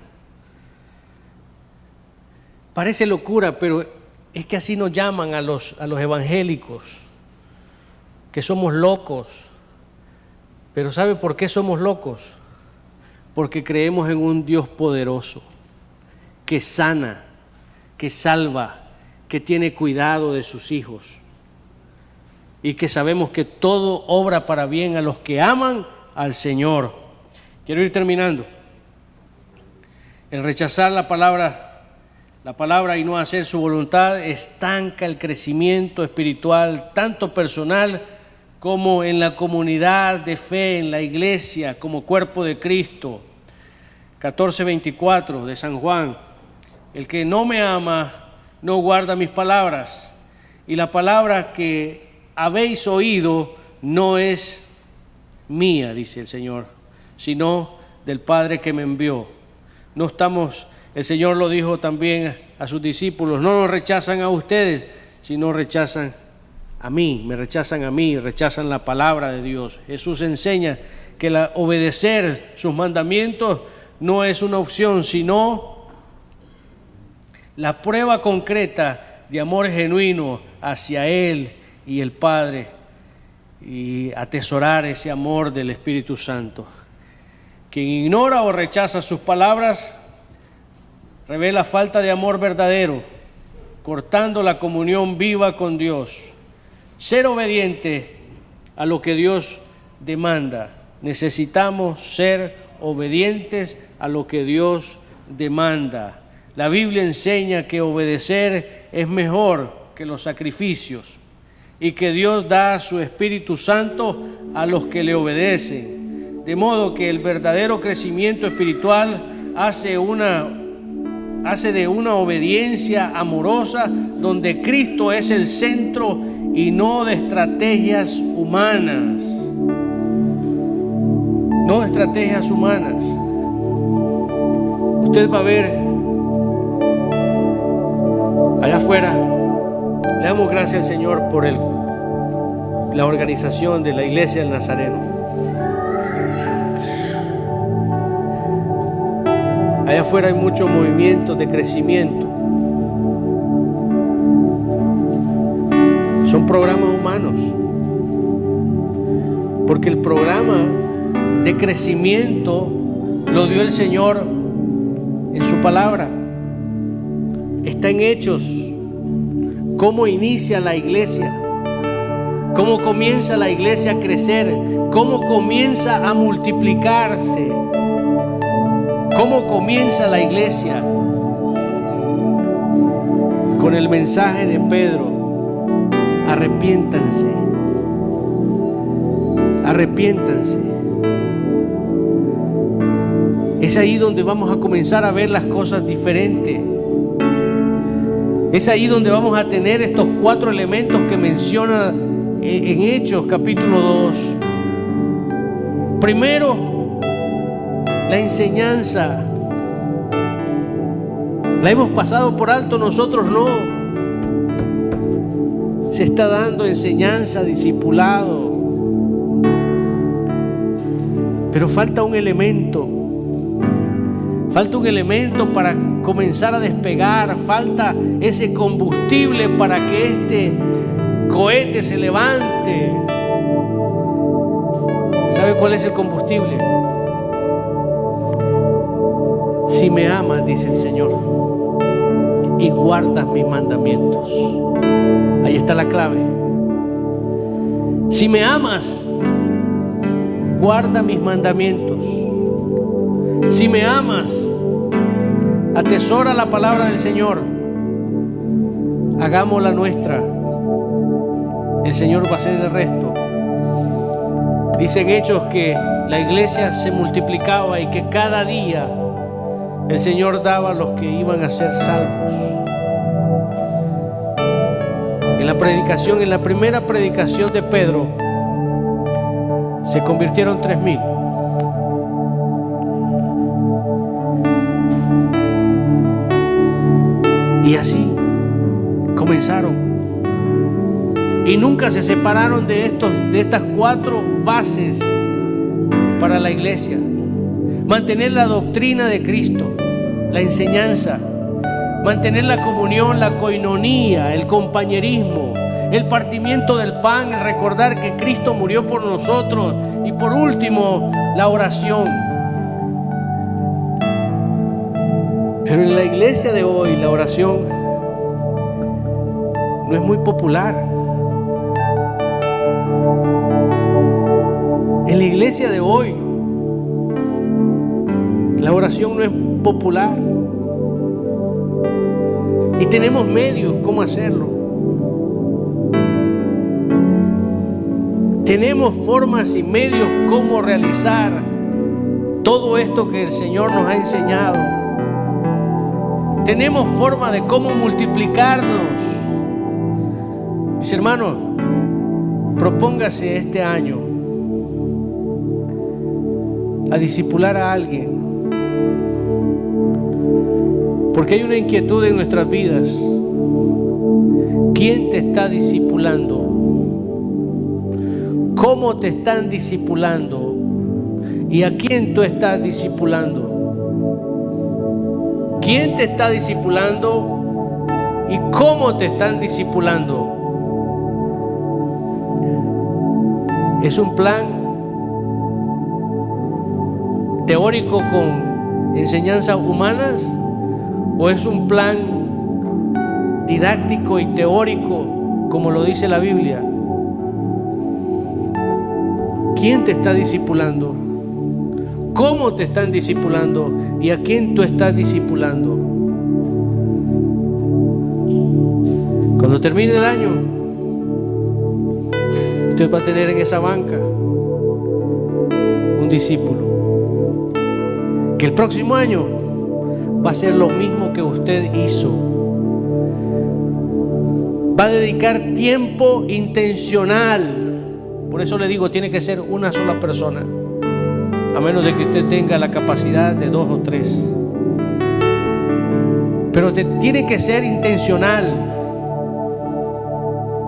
Parece locura, pero es que así nos llaman a los evangélicos, que somos locos. Pero ¿sabe por qué somos locos? Porque creemos en un Dios poderoso, que sana, que salva, que tiene cuidado de sus hijos y que sabemos que todo obra para bien a los que aman al Señor. Quiero ir terminando. El rechazar la palabra y no hacer su voluntad estanca el crecimiento espiritual, tanto personal como en la comunidad de fe, en la iglesia, como cuerpo de Cristo. 14:24 de San Juan. El que no me ama, no guarda mis palabras, y la palabra que habéis oído no es mía, dice el Señor, sino del Padre que me envió. No estamos, el Señor lo dijo también a sus discípulos, no nos rechazan a ustedes, sino rechazan a mí, me rechazan a mí, rechazan la palabra de Dios. Jesús enseña que obedecer sus mandamientos no es una opción, sino la prueba concreta de amor genuino hacia Él y el Padre, y atesorar ese amor del Espíritu Santo. Quien ignora o rechaza sus palabras revela falta de amor verdadero, cortando la comunión viva con Dios. Ser obediente a lo que Dios demanda. Necesitamos ser obedientes a lo que Dios demanda. La Biblia enseña que obedecer es mejor que los sacrificios y que Dios da su Espíritu Santo a los que le obedecen. De modo que el verdadero crecimiento espiritual hace de una obediencia amorosa donde Cristo es el centro y no de estrategias humanas. No de estrategias humanas. Usted va a ver allá afuera, le damos gracias al Señor por la organización de la Iglesia del Nazareno. Allá afuera hay muchos movimientos de crecimiento. Son programas humanos. Porque el programa de crecimiento lo dio el Señor en su palabra. Está en Hechos. Cómo inicia la iglesia. Cómo comienza la iglesia a crecer. Cómo comienza a multiplicarse. ¿Cómo comienza la iglesia? Con el mensaje de Pedro: arrepiéntanse, arrepiéntanse. Es ahí donde vamos a comenzar a ver las cosas diferentes. Es ahí donde vamos a tener estos 4 elementos que menciona en Hechos capítulo 2. Primero, la enseñanza. La hemos pasado por alto, nosotros no. Se está dando enseñanza, discipulado. Pero falta un elemento. Falta un elemento para comenzar a despegar. Falta ese combustible para que este cohete se levante. ¿Sabe cuál es el combustible? Si me amas, dice el Señor, y guardas mis mandamientos. Ahí está la clave. Si me amas, guarda mis mandamientos. Si me amas, atesora la palabra del Señor. Hagámosla nuestra. El Señor va a hacer el resto. Dicen Hechos que la iglesia se multiplicaba y que cada día el Señor daba a los que iban a ser salvos. En la primera predicación de Pedro, se convirtieron 3,000. Y así comenzaron. Y nunca se separaron de estas 4 bases para la iglesia. Mantener la doctrina de Cristo, la enseñanza, mantener la comunión, la coinonía, el compañerismo, el partimiento del pan, el recordar que Cristo murió por nosotros, y por último, la oración. Pero en la iglesia de hoy, la oración no es muy popular. En la iglesia de hoy, la oración no es popular. Y tenemos medios cómo hacerlo. Tenemos formas y medios cómo realizar todo esto que el Señor nos ha enseñado. Tenemos forma de cómo multiplicarnos. Mis hermanos, propóngase este año a discipular a alguien, porque hay una inquietud en nuestras vidas. ¿Quién te está discipulando? ¿Cómo te están discipulando? ¿Y a quién tú estás discipulando? ¿Quién te está discipulando y cómo te están discipulando? ¿Es un plan teórico con enseñanzas humanas o es un plan didáctico y teórico como lo dice la Biblia? ¿Quién te está discipulando? ¿Cómo te están discipulando? ¿Y a quién tú estás discipulando? Cuando termine el año, usted va a tener en esa banca un discípulo que el próximo año va a hacer lo mismo que usted hizo. Va a dedicar tiempo intencional. Por eso le digo, tiene que ser una sola persona, a menos de que usted tenga la capacidad de 2 o 3. Pero tiene que ser intencional.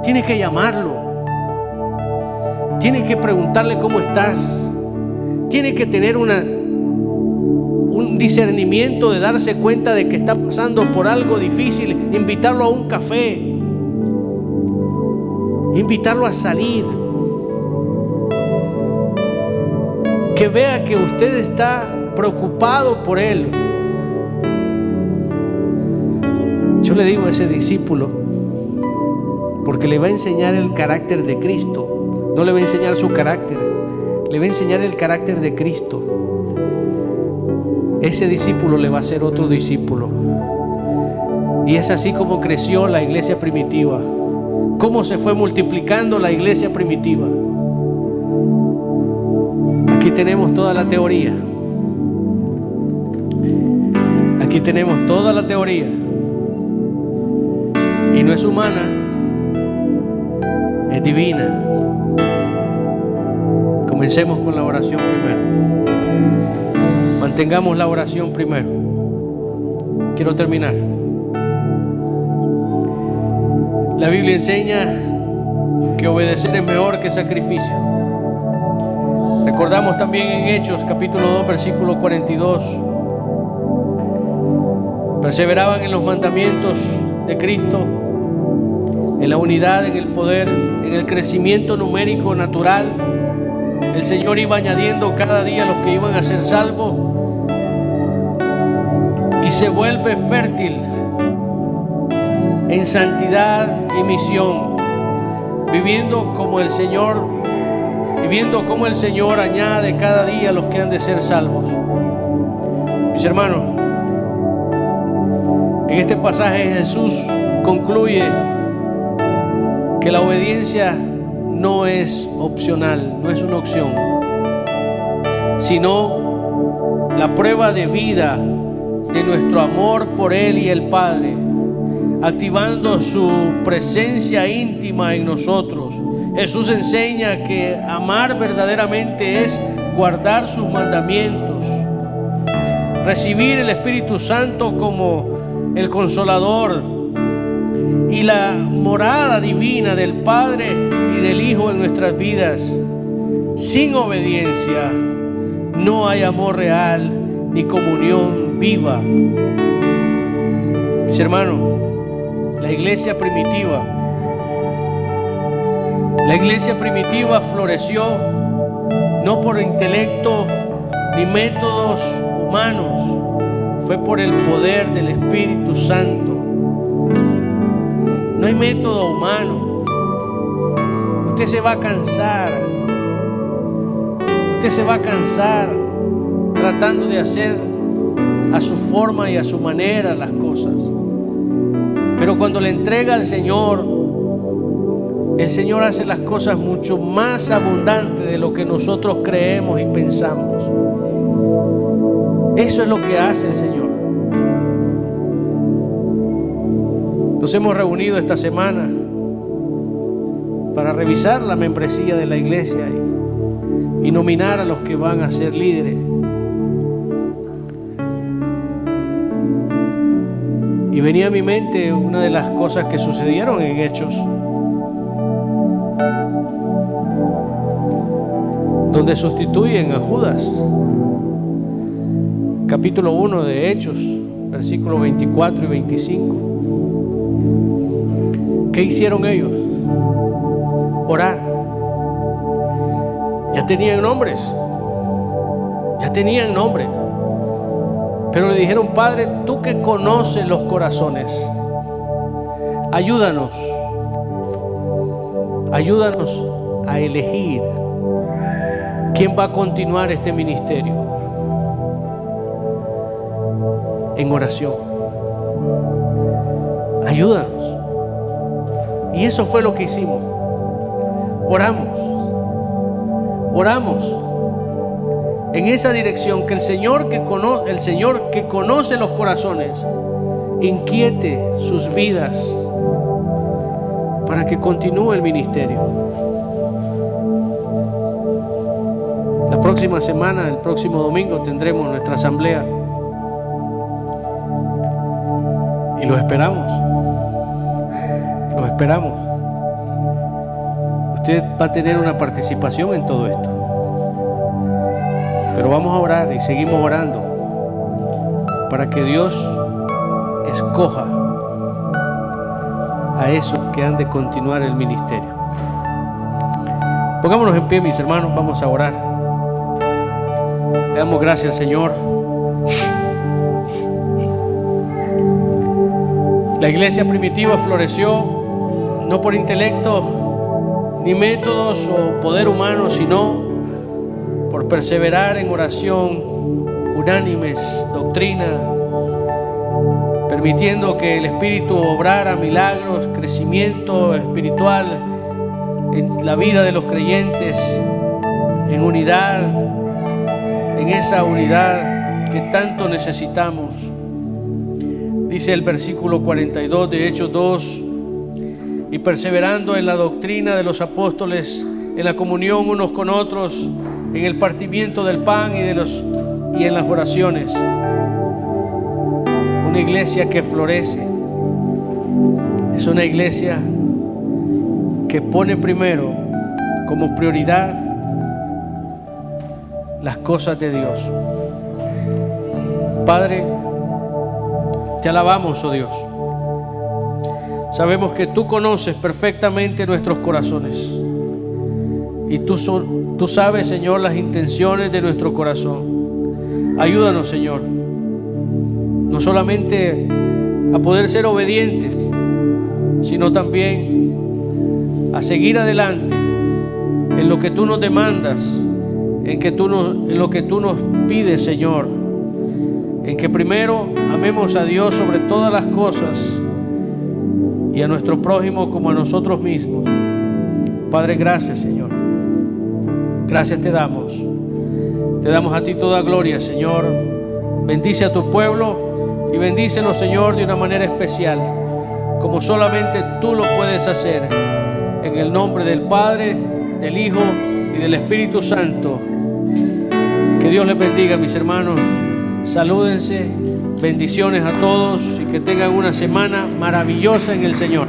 Tiene que llamarlo. Tiene que preguntarle cómo estás. Tiene que tener un discernimiento de darse cuenta de que está pasando por algo difícil. Invitarlo a un café. Invitarlo a salir. Que vea que usted está preocupado por él. Yo le digo a ese discípulo, porque le va a enseñar el carácter de Cristo. No le va a enseñar su carácter, le va a enseñar el carácter de Cristo. Ese discípulo le va a hacer otro discípulo. Y es así como creció la iglesia primitiva, cómo se fue multiplicando la iglesia primitiva. Aquí tenemos toda la teoría. Aquí tenemos toda la teoría. Y no es humana, es divina. Comencemos con la oración primero. Mantengamos la oración primero. Quiero terminar. La Biblia enseña que obedecer es mejor que sacrificio. Recordamos también en Hechos capítulo 2 versículo 42. Perseveraban en los mandamientos de Cristo, en la unidad, en el poder, en el crecimiento numérico natural. El Señor iba añadiendo cada día los que iban a ser salvos, y se vuelve fértil en santidad y misión, viviendo como el Señor, viviendo como el Señor añade cada día los que han de ser salvos. Mis hermanos, en este pasaje Jesús concluye que la obediencia no es opcional, no es una opción, sino la prueba de vida de nuestro amor por Él y el Padre, activando su presencia íntima en nosotros. Jesús enseña que amar verdaderamente es guardar sus mandamientos, recibir el Espíritu Santo como el Consolador y la morada divina del Padre y del Hijo en nuestras vidas. Sin obediencia no hay amor real ni comunión viva. Mis hermanos, la iglesia primitiva floreció no por intelecto ni métodos humanos, fue por el poder del Espíritu Santo. No hay método humano. Usted se va a cansar. Usted se va a cansar tratando de hacer a su forma y a su manera las cosas. Pero cuando le entrega al Señor, el Señor hace las cosas mucho más abundantes de lo que nosotros creemos y pensamos. Eso es lo que hace el Señor. Nos hemos reunido esta semana para revisar la membresía de la iglesia y nominar a los que van a ser líderes. Y venía a mi mente una de las cosas que sucedieron en Hechos, donde sustituyen a Judas. Capítulo 1 de Hechos, versículos 24 y 25. ¿Qué hicieron ellos? Orar. Ya tenían nombres. Pero le dijeron: Padre, tú que conoces los corazones, ayúdanos a elegir quién va a continuar este ministerio en oración. Ayúdanos. Y eso fue lo que hicimos. Oramos en esa dirección, que el Señor que conoce los corazones inquiete sus vidas para que continúe el ministerio. La próxima semana, el próximo domingo, tendremos nuestra asamblea y los esperamos. Usted va a tener una participación en todo esto. Pero vamos a orar y seguimos orando para que Dios escoja a esos que han de continuar el ministerio. Pongámonos en pie, mis hermanos, vamos a orar. Le damos gracias al Señor. La iglesia primitiva floreció no por intelecto ni métodos o poder humano, sino por perseverar en oración, unánimes, doctrina, permitiendo que el Espíritu obrara milagros, crecimiento espiritual en la vida de los creyentes, en unidad, en esa unidad que tanto necesitamos. Dice el versículo 42 de Hechos 2: y perseverando en la doctrina de los apóstoles, en la comunión unos con otros, en el partimiento del pan y en las oraciones. Una iglesia que florece es una iglesia que pone primero como prioridad las cosas de Dios. Padre, te alabamos, oh Dios. Sabemos que tú conoces perfectamente nuestros corazones y tú sabes, Señor, las intenciones de nuestro corazón. Ayúdanos, Señor, no solamente a poder ser obedientes, sino también a seguir adelante en lo que tú nos demandas, en lo que tú nos pides, Señor, en que primero amemos a Dios sobre todas las cosas y a nuestro prójimo como a nosotros mismos. Padre, gracias, Señor. Gracias te damos. Te damos a ti toda gloria, Señor. Bendice a tu pueblo y bendícelo, Señor, de una manera especial, como solamente tú lo puedes hacer. En el nombre del Padre, del Hijo y del Espíritu Santo. Que Dios les bendiga, mis hermanos. Salúdense. Bendiciones a todos y que tengan una semana maravillosa en el Señor.